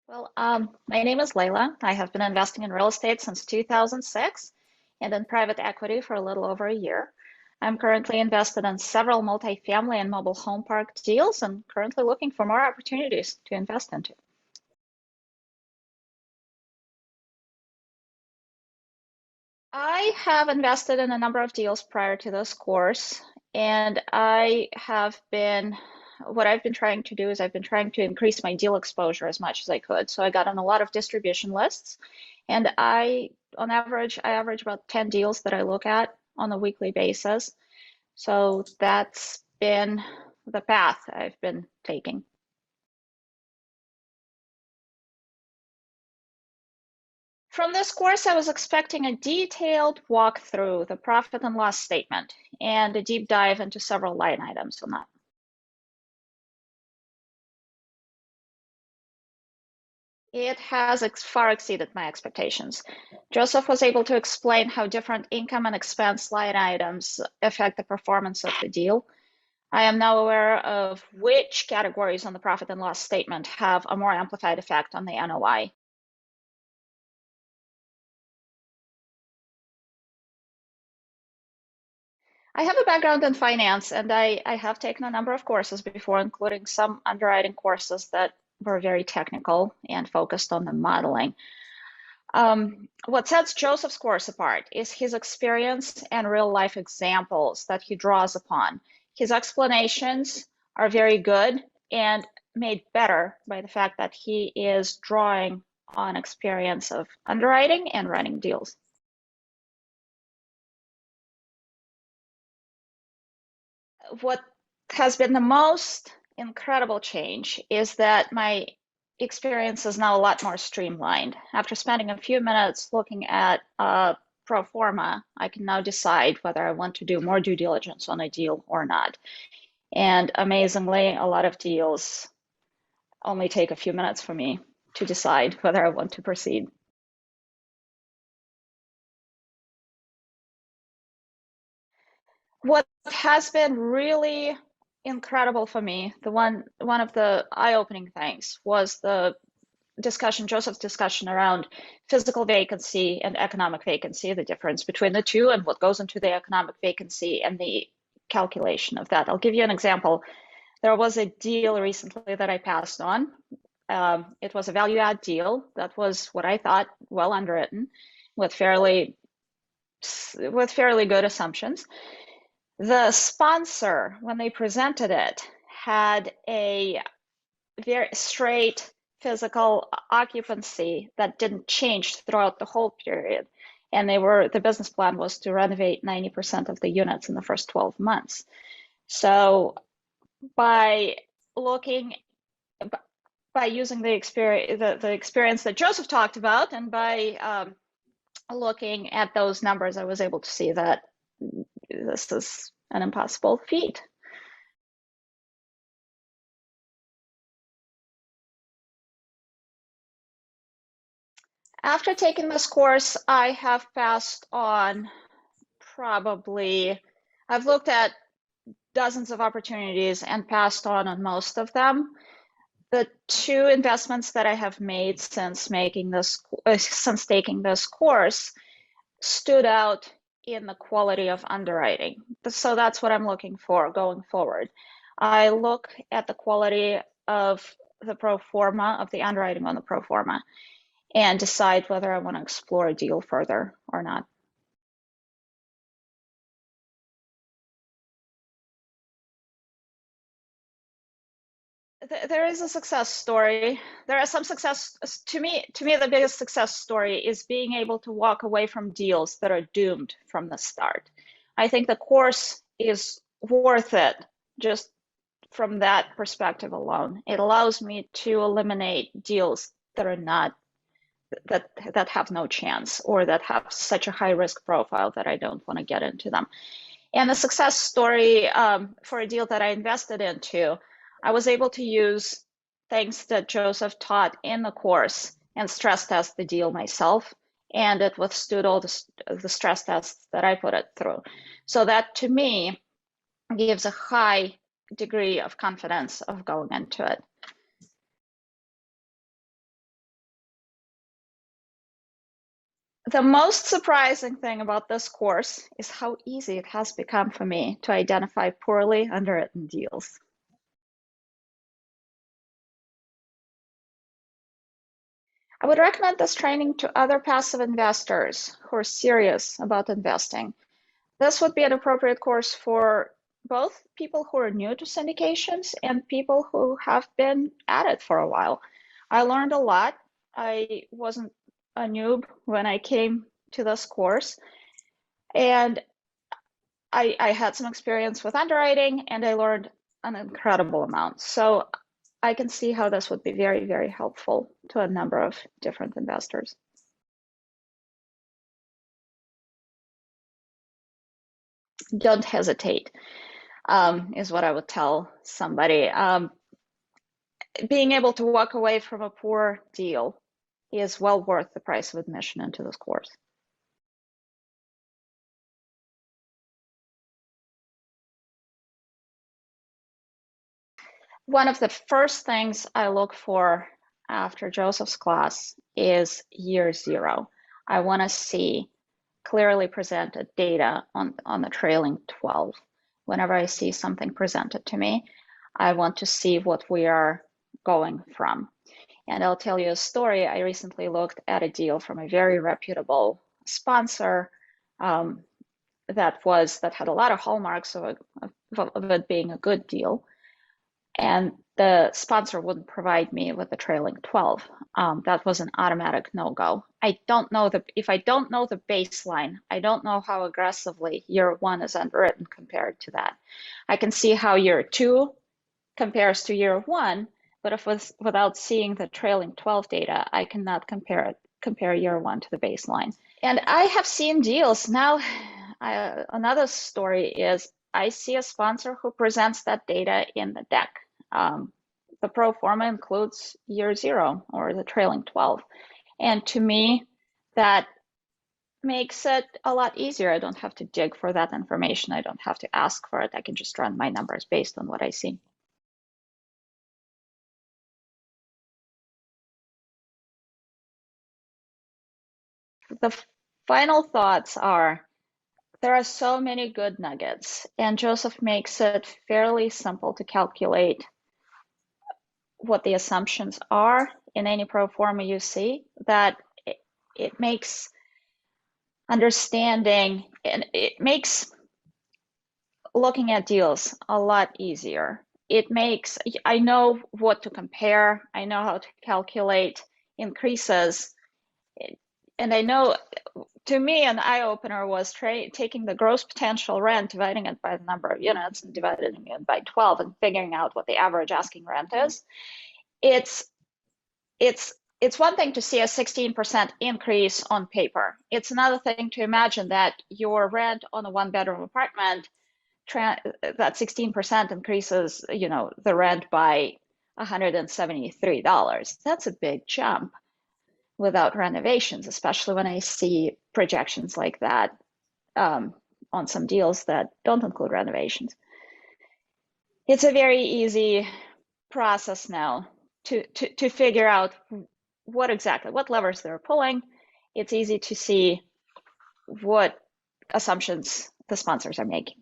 My name is Leyla. I have been investing in real estate since 2006 and in private equity for a little over a year. I'm currently invested in several multifamily and mobile home park deals and currently looking for more opportunities to invest into. I have invested in a number of deals prior to this course, and what I've been trying to do is I've been trying to increase my deal exposure as much as I could. So I got on a lot of distribution lists, and on average, I average about 10 deals that I look at on a weekly basis. So that's been the path I've been taking. From this course, I was expecting a detailed walk through the profit and loss statement and a deep dive into several line items on that. It has far exceeded my expectations. Joseph was able to explain how different income and expense line items affect the performance of the deal. I am now aware of which categories on the profit and loss statement have a more amplified effect on the NOI. I have a background in finance, and I have taken a number of courses before, including some underwriting courses that were very technical and focused on the modeling. What sets Joseph's course apart is his experience and real life examples that he draws upon. His explanations are very good and made better by the fact that he is drawing on experience of underwriting and running deals. What has been the most incredible change is that my experience is now a lot more streamlined. After spending a few minutes looking at pro forma, I can now decide whether I want to do more due diligence on a deal or not. And amazingly, a lot of deals only take a few minutes for me to decide whether I want to proceed. What has been really incredible for me, one of the eye-opening things was the discussion, Joseph's discussion around physical vacancy and economic vacancy, the difference between the two and what goes into the economic vacancy and the calculation of that. I'll give you an example. There was a deal recently that I passed on. It was a value add deal that was what I thought well underwritten with fairly good assumptions. The sponsor, when they presented it, had a very straight physical occupancy that didn't change throughout the whole period. And the business plan was to renovate 90% of the units in the first 12 months. So by looking, by using the experience that Joseph talked about, and by looking at those numbers, I was able to see that this is an impossible feat. After taking this course, I have passed on I've looked at dozens of opportunities and passed on most of them. The two investments that I have made since taking this course stood out in the quality of underwriting. So that's what I'm looking for going forward. I look at the quality of the pro forma, of the underwriting on the pro forma, and decide whether I want to explore a deal further or not. There is a success story. There are some success to me. The biggest success story is being able to walk away from deals that are doomed from the start. I think the course is worth it just from that perspective alone. It allows me to eliminate deals that are not that have no chance or that have such a high risk profile that I don't want to get into them. And the success story for a deal that I invested into, I was able to use things that Joseph taught in the course and stress test the deal myself. And it withstood all the stress tests that I put it through. So that to me gives a high degree of confidence of going into it. The most surprising thing about this course is how easy it has become for me to identify poorly underwritten deals. I would recommend this training to other passive investors who are serious about investing. This would be an appropriate course for both people who are new to syndications and people who have been at it for a while. I learned a lot. I wasn't a noob when I came to this course, and I had some experience with underwriting, and I learned an incredible amount. So I can see how this would be very, very helpful to a number of different investors. Don't hesitate, is what I would tell somebody. Being able to walk away from a poor deal is well worth the price of admission into this course. One of the first things I look for after Joseph's class is year zero. I want to see clearly presented data on the trailing 12. Whenever I see something presented to me, I want to see what we are going from. And I'll tell you a story. I recently looked at a deal from a very reputable sponsor that had a lot of hallmarks of it being a good deal. And the sponsor wouldn't provide me with the trailing 12. That was an automatic no-go. If I don't know the baseline, I don't know how aggressively year one is underwritten compared to that. I can see how year two compares to year one, but without seeing the trailing 12 data, I cannot compare year one to the baseline. And I have seen deals. Now, another story is I see a sponsor who presents that data in the deck. The pro forma includes year zero or the trailing 12. And to me, that makes it a lot easier. I don't have to dig for that information. I don't have to ask for it. I can just run my numbers based on what I see. The final thoughts are, there are so many good nuggets, and Joseph makes it fairly simple to calculate what the assumptions are in any pro forma you see, that it makes understanding, and it makes looking at deals a lot easier. I know what to compare, I know how to calculate increases, and I know, to me, an eye-opener was taking the gross potential rent, dividing it by the number of units, and dividing it by 12, and figuring out what the average asking rent is. It's one thing to see a 16% increase on paper. It's another thing to imagine that your rent on a one-bedroom apartment, that 16% increases, the rent by $173. That's a big jump without renovations, especially when I see projections like that on some deals that don't include renovations. It's a very easy process now to figure out what levers they're pulling. It's easy to see what assumptions the sponsors are making.